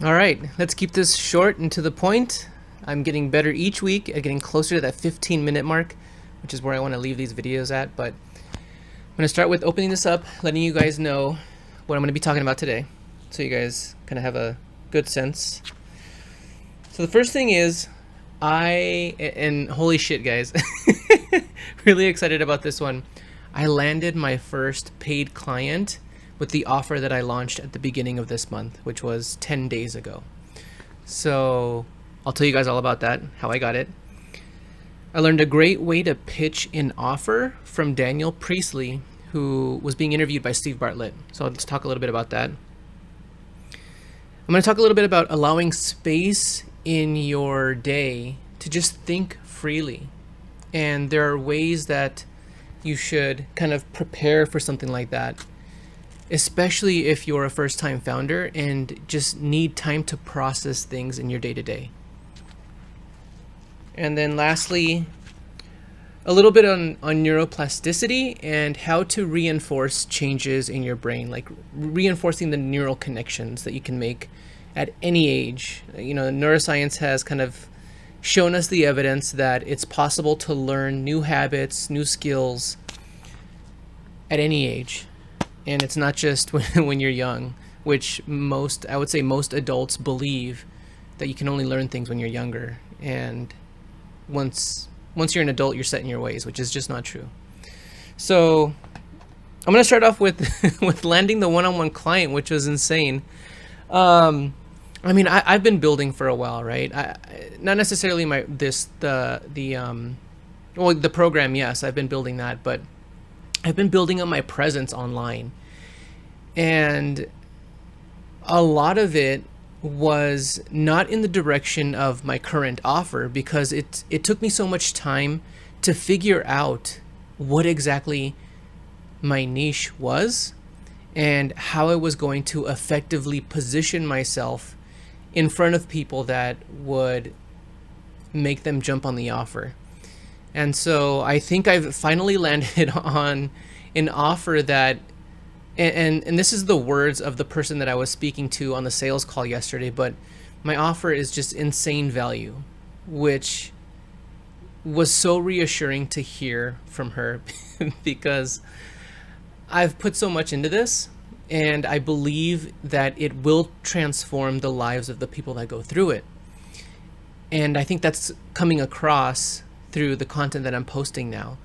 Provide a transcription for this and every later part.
All right, let's keep this short and to the point. I'm getting better each week at getting closer to that 15-minute mark, which is where I want to leave these videos at. But I'm going to start with opening this up, letting you guys know what I'm going to be talking about today, so you guys kind of have a good sense. So the first thing is, and holy shit, guys, really excited about this one. I landed my first paid client with the offer that I launched at the beginning of this month, which was 10 days ago. So I'll tell you guys all about that, how I got it. I learned a great way to pitch an offer from Daniel Priestley, who was being interviewed by Steve Bartlett. So let's talk a little bit about that. I'm going to talk a little bit about allowing space in your day to just think freely. And there are ways that you should kind of prepare for something like that, especially if you're a first-time founder and just need time to process things in your day-to-day. And then lastly, a little bit on neuroplasticity and how to reinforce changes in your brain, like reinforcing the neural connections that you can make at any age. You know, neuroscience has kind of shown us the evidence that it's possible to learn new habits, new skills at any age. And it's not just when you're young, which I would say most adults believe that you can only learn things when you're younger. And once you're an adult, you're set in your ways, which is just not true. So I'm going to start off with with landing the one-on-one client, which was insane. I mean, I've been building for a while, right? Not necessarily the program. Yes, I've been building that, but I've been building up my presence online, and a lot of it was not in the direction of my current offer, because it took me so much time to figure out what exactly my niche was and how I was going to effectively position myself in front of people that would make them jump on the offer. And so I think I've finally landed on an offer that, and this is the words of the person that I was speaking to on the sales call yesterday, but my offer is just insane value, which was so reassuring to hear from her because I've put so much into this, and I believe that it will transform the lives of the people that go through it. And I think that's coming across through the content that I'm posting now,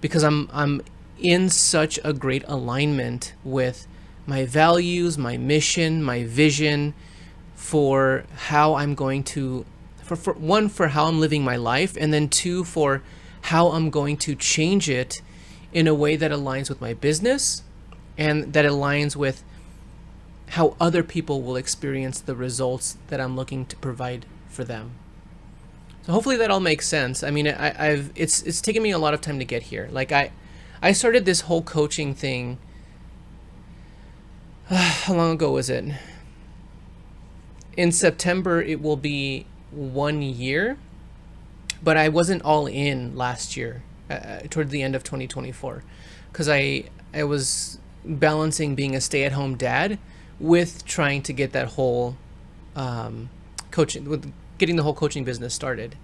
because I'm in such a great alignment with my values, my mission, my vision for how I'm going to, for one, for how I'm living my life, and then two, for how I'm going to change it in a way that aligns with my business and that aligns with how other people will experience the results that I'm looking to provide for them. So hopefully that all makes sense. I mean, it's taken me a lot of time to get here. Like I started this whole coaching thing. How long ago was it? In September, it will be 1 year, but I wasn't all in last year, toward the end of 2024, because I was balancing being a stay-at-home dad with trying to get that whole getting the whole coaching business started.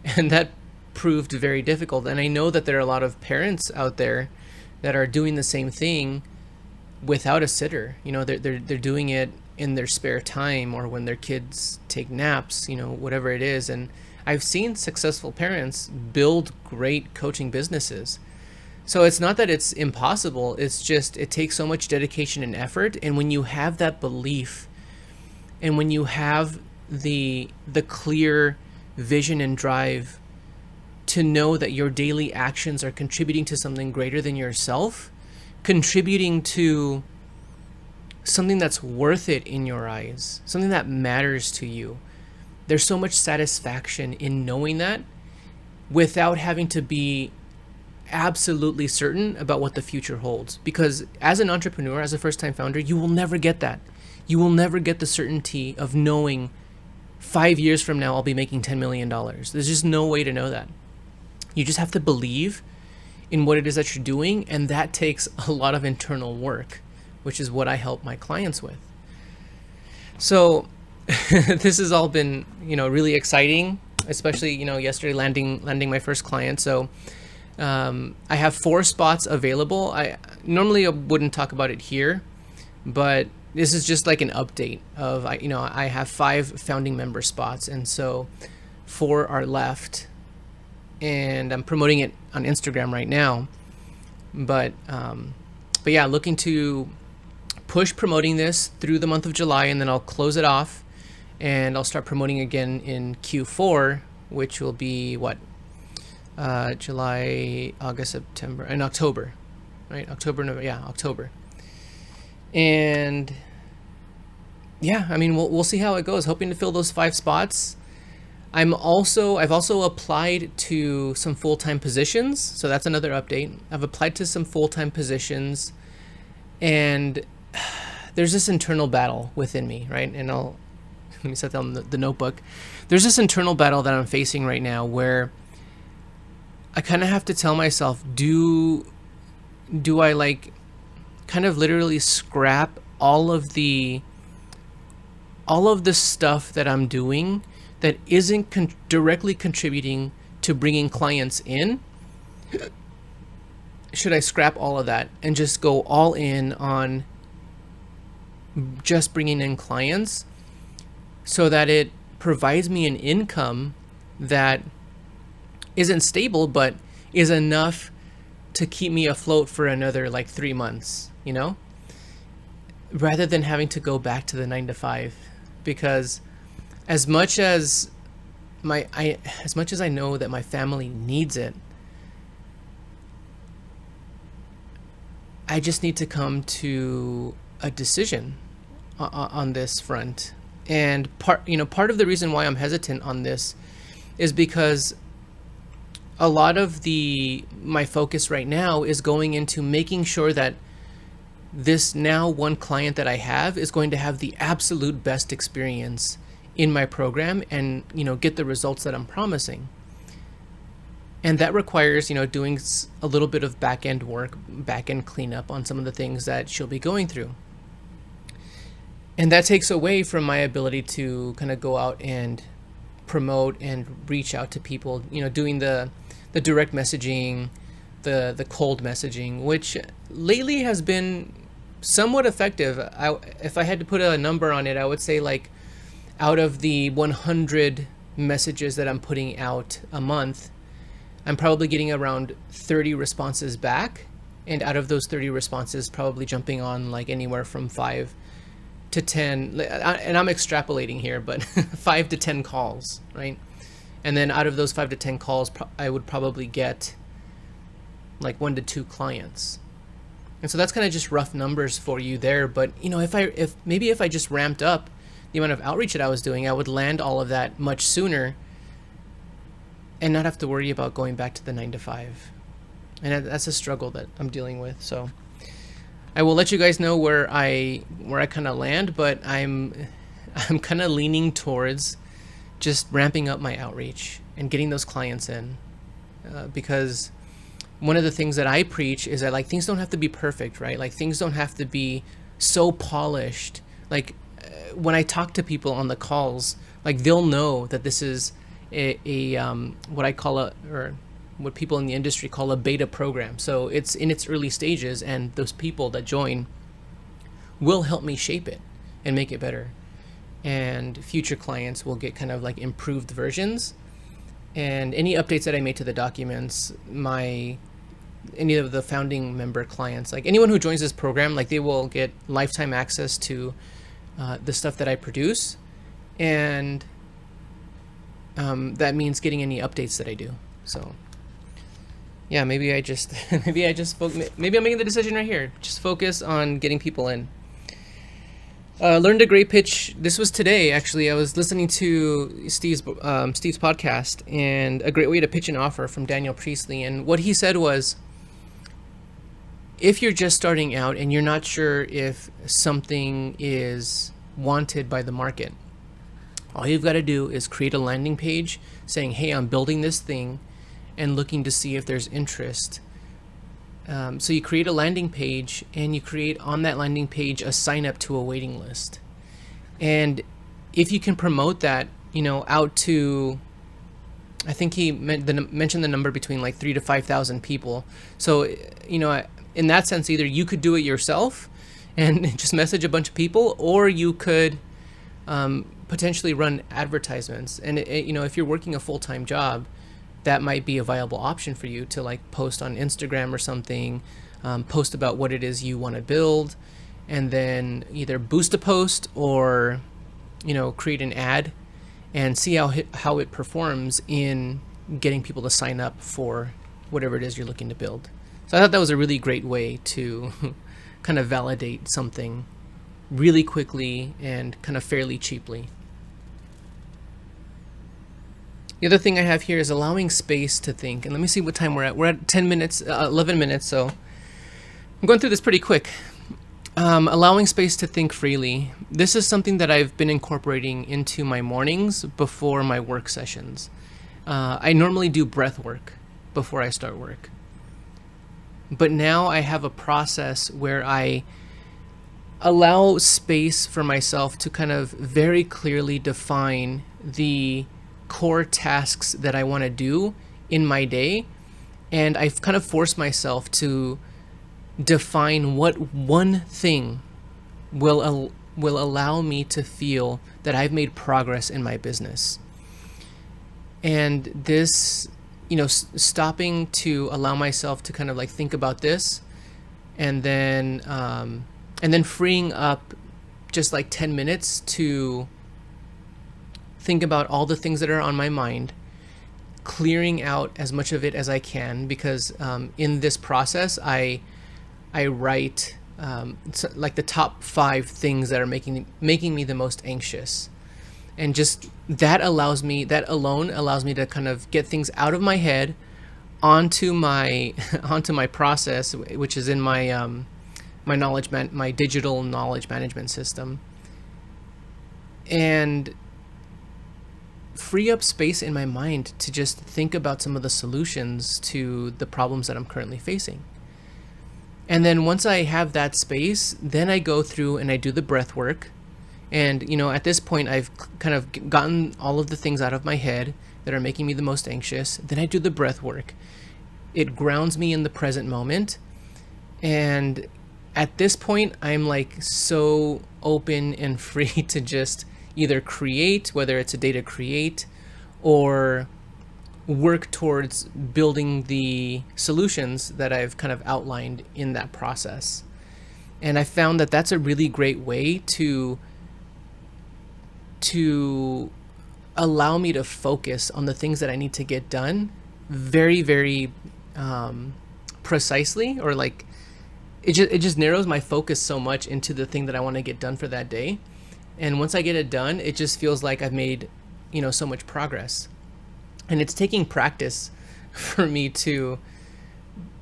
And that proved very difficult. And I know that there are a lot of parents out there that are doing the same thing without a sitter. You know, they're doing it in their spare time or when their kids take naps, you know, whatever it is. And I've seen successful parents build great coaching businesses. So it's not that it's impossible, it's just it takes so much dedication and effort. And when you have that belief, and when you have the clear vision and drive to know that your daily actions are contributing to something greater than yourself, contributing to something that's worth it in your eyes, something that matters to you, there's so much satisfaction in knowing that without having to be absolutely certain about what the future holds. Because as an entrepreneur, as a first-time founder, you will never get that. You will never get the certainty of knowing 5 years from now I'll be making $10 million. There's just no way to know that. You just have to believe in what it is that you're doing, and that takes a lot of internal work, which is what I help my clients with. So this has all been, really exciting, especially, yesterday landing my first client. So I have 4 spots available. I normally wouldn't talk about it here, but this is just like an update of, I have 5 founding member spots, and so 4 are left, and I'm promoting it on Instagram right now. But yeah, looking to push promoting this through the month of July, and then I'll close it off, and I'll start promoting again in Q4, which will be what? July, August, September, and October, right? October. And yeah, I mean, we'll see how it goes. Hoping to fill those 5 spots. I've also applied to some full-time positions, so that's another update. I've applied to some full-time positions, and there's this internal battle within me, right? And let me set down the notebook. There's this internal battle that I'm facing right now where I kind of have to tell myself, do I like kind of literally scrap all of the stuff that I'm doing that isn't directly contributing to bringing clients in? Should I scrap all of that and just go all in on just bringing in clients so that it provides me an income that isn't stable but is enough to keep me afloat for another like 3 months, rather than having to go back to the 9 to 5? Because as much as I know that my family needs it, I just need to come to a decision on this front. And part of the reason why I'm hesitant on this is because a lot of my focus right now is going into making sure that this now one client that I have is going to have the absolute best experience in my program and, get the results that I'm promising. And that requires, doing a little bit of back-end work, back-end cleanup on some of the things that she'll be going through. And that takes away from my ability to kind of go out and promote and reach out to people, doing the direct messaging, the cold messaging, which lately has been somewhat effective. If I had to put a number on it, I would say like out of the 100 messages that I'm putting out a month, I'm probably getting around 30 responses back. And out of those 30 responses, probably jumping on like anywhere from 5 to 10, and I'm extrapolating here, but 5 to 10 calls, right? And then out of those 5 to 10 calls, I would probably get like 1 to 2 clients. And so that's kind of just rough numbers for you there. But if I just ramped up the amount of outreach that I was doing, I would land all of that much sooner and not have to worry about going back to the 9 to 5. And that's a struggle that I'm dealing with. So I will let you guys know where I kind of land, but I'm kind of leaning towards just ramping up my outreach and getting those clients in, because one of the things that I preach is that like things don't have to be perfect, right? Like things don't have to be so polished. Like when I talk to people on the calls, like they'll know that this is a what I call or what people in the industry call a beta program. So it's in its early stages, and those people that join will help me shape it and make it better. And future clients will get kind of like improved versions. And any updates that I made to the documents, any of the founding member clients, like anyone who joins this program, like they will get lifetime access to the stuff that I produce. And that means getting any updates that I do. So yeah, maybe I'm making the decision right here. Just focus on getting people in. Learned a great pitch. This was today, actually. I was listening to Steve's podcast, and a great way to pitch an offer from Daniel Priestley. And what he said was, if you're just starting out and you're not sure if something is wanted by the market, all you've got to do is create a landing page saying, hey, I'm building this thing and looking to see if there's interest. So you create a landing page, and you create on that landing page a sign up to a waiting list. And if you can promote that, out to, I think he mentioned the number between like 3 to 5,000 people. So, in that sense, either you could do it yourself and just message a bunch of people, or you could potentially run advertisements. And if you're working a full-time job, that might be a viable option for you to like post on Instagram or something, post about what it is you want to build, and then either boost a post or create an ad and see how it performs in getting people to sign up for whatever it is you're looking to build. So I thought that was a really great way to kind of validate something really quickly and kind of fairly cheaply. The other thing I have here is allowing space to think. And let me see what time we're at. We're at 11 minutes, so I'm going through this pretty quick. Allowing space to think freely. This is something that I've been incorporating into my mornings before my work sessions. I normally do breath work before I start work. But now I have a process where I allow space for myself to kind of very clearly define the core tasks that I want to do in my day. And I've kind of forced myself to define what one thing will allow me to feel that I've made progress in my business. And this, stopping to allow myself to kind of like think about this, and then freeing up just like 10 minutes to think about all the things that are on my mind, clearing out as much of it as I can, because in this process I write like the top 5 things that are making me the most anxious, and just that alone allows me to kind of get things out of my head onto my process, which is in my my digital knowledge management system, and free up space in my mind to just think about some of the solutions to the problems that I'm currently facing. And then once I have that space, then I go through and I do the breath work. And, at this point, I've kind of gotten all of the things out of my head that are making me the most anxious. Then I do the breath work. It grounds me in the present moment. And at this point, I'm like so open and free to just either create, whether it's a day to create, or work towards building the solutions that I've kind of outlined in that process. And I found that that's a really great way to allow me to focus on the things that I need to get done very, very precisely, or like it just narrows my focus so much into the thing that I want to get done for that day. And once I get it done, it just feels like I've made, so much progress. And it's taking practice for me to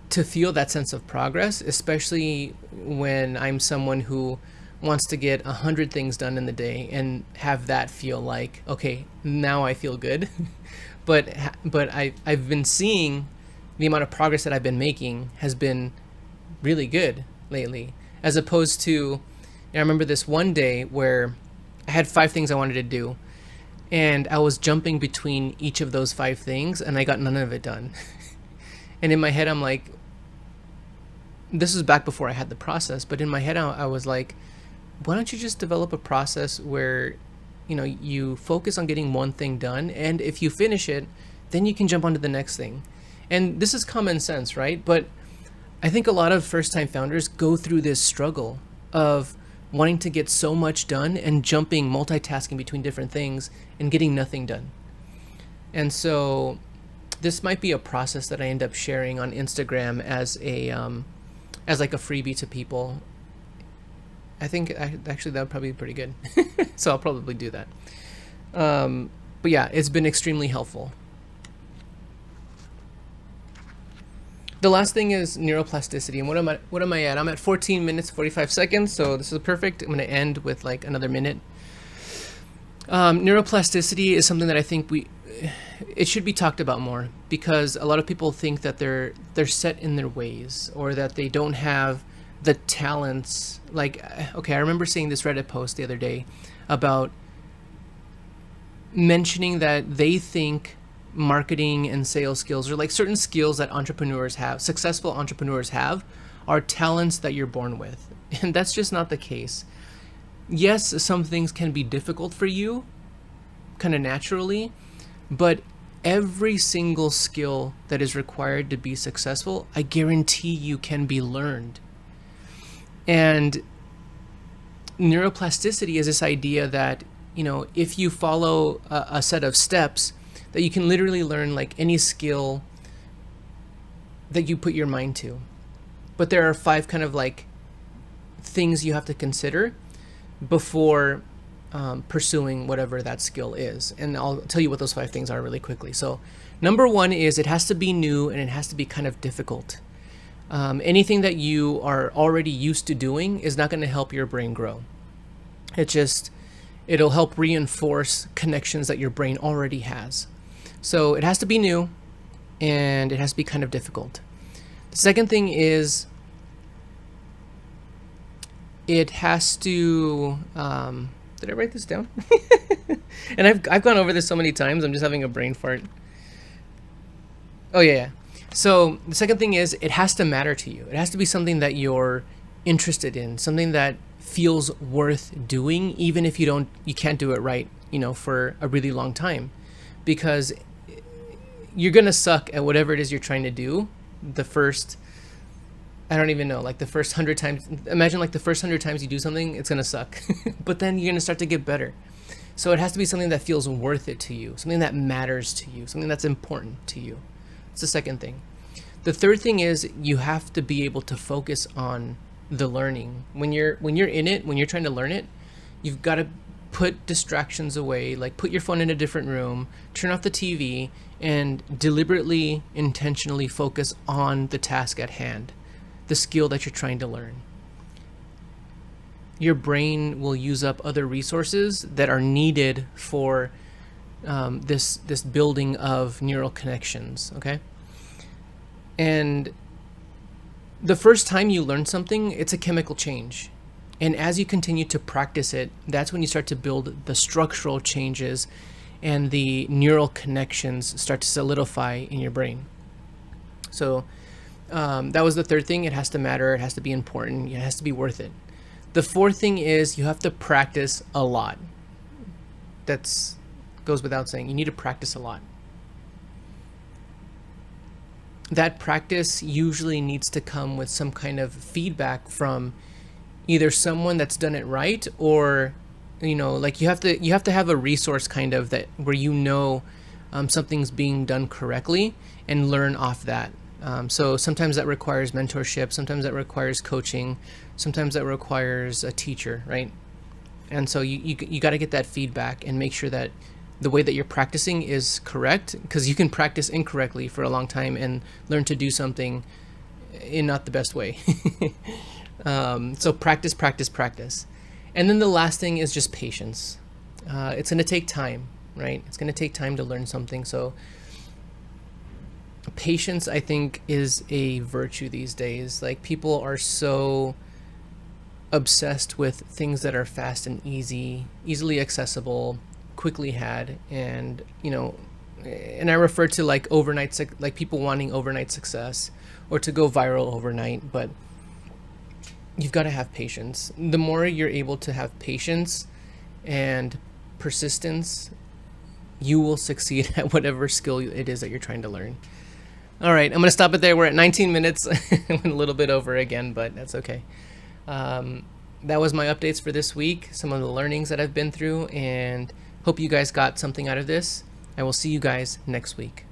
feel that sense of progress, especially when I'm someone who wants to get 100 things done in the day and have that feel like, okay, now I feel good. but I've been seeing the amount of progress that I've been making has been really good lately, as opposed to, I remember this one day where I had 5 things I wanted to do, and I was jumping between each of those 5 things, and I got none of it done. And in my head, I'm like, this was back before I had the process, but in my head, I was like, why don't you just develop a process where, you focus on getting one thing done, and if you finish it, then you can jump onto the next thing. And this is common sense, right? But I think a lot of first-time founders go through this struggle of wanting to get so much done and multitasking between different things and getting nothing done. And so this might be a process that I end up sharing on Instagram as like a freebie to people. I think actually that would probably be pretty good. So I'll probably do that. But yeah, it's been extremely helpful. The last thing is neuroplasticity. And what am I at? I'm at 14 minutes, 45 seconds. So this is perfect. I'm going to end with like another minute. Neuroplasticity is something that I think it should be talked about more, because a lot of people think that they're set in their ways, or that they don't have the talents. Like, okay, I remember seeing this Reddit post the other day about mentioning that they think marketing and sales skills, or like certain skills that entrepreneurs have, successful entrepreneurs have, are talents that you're born with. And that's just not the case. Yes, some things can be difficult for you kind of naturally, but every single skill that is required to be successful, I guarantee you, can be learned. And neuroplasticity is this idea that, if you follow a set of steps, that you can literally learn like any skill that you put your mind to. But there are 5 kind of like things you have to consider before pursuing whatever that skill is. And I'll tell you what those 5 things are really quickly. So number 1 is it has to be new and it has to be kind of difficult. Anything that you are already used to doing is not going to help your brain grow. It'll help reinforce connections that your brain already has. So it has to be new and it has to be kind of difficult. The second thing is it has to, did I write this down? And I've gone over this so many times, I'm just having a brain fart. Oh yeah. So the second thing is it has to matter to you. It has to be something that you're interested in, something that feels worth doing, even if you can't do it right, for a really long time, because you're going to suck at whatever it is you're trying to do. The first, I don't even know, like the first 100 times, imagine like the first 100 times you do something, it's going to suck, but then you're going to start to get better. So it has to be something that feels worth it to you, something that matters to you, something that's important to you. It's the second thing. The third thing is you have to be able to focus on the learning. When you're in it, when you're trying to learn it, you've got to put distractions away, like put your phone in a different room, turn off the TV, and deliberately, intentionally focus on the task at hand, the skill that you're trying to learn. Your brain will use up other resources that are needed for this building of neural connections, okay? And the first time you learn something, it's a chemical change. And as you continue to practice it, that's when you start to build the structural changes and the neural connections start to solidify in your brain. So that was the third thing. It has to matter. It has to be important. It has to be worth it. The fourth thing is you have to practice a lot. That goes without saying. You need to practice a lot. That practice usually needs to come with some kind of feedback from either someone that's done it right, or like you have to have a resource kind of that where something's being done correctly and learn off that. So sometimes that requires mentorship, sometimes that requires coaching, sometimes that requires a teacher, right? And so you got to get that feedback and make sure that the way that you're practicing is correct, because you can practice incorrectly for a long time and learn to do something in not the best way. So practice, practice, practice. And then the last thing is just patience. It's going to take time, right? It's going to take time to learn something. So patience, I think, is a virtue these days. Like, people are so obsessed with things that are fast and easily accessible, quickly had, and and I refer to like like people wanting overnight success or to go viral overnight, but you've got to have patience. The more you're able to have patience and persistence, you will succeed at whatever skill it is that you're trying to learn. All right, I'm going to stop it there. We're at 19 minutes. Went a little bit over again, but that's okay. That was my updates for this week, some of the learnings that I've been through, and hope you guys got something out of this. I will see you guys next week.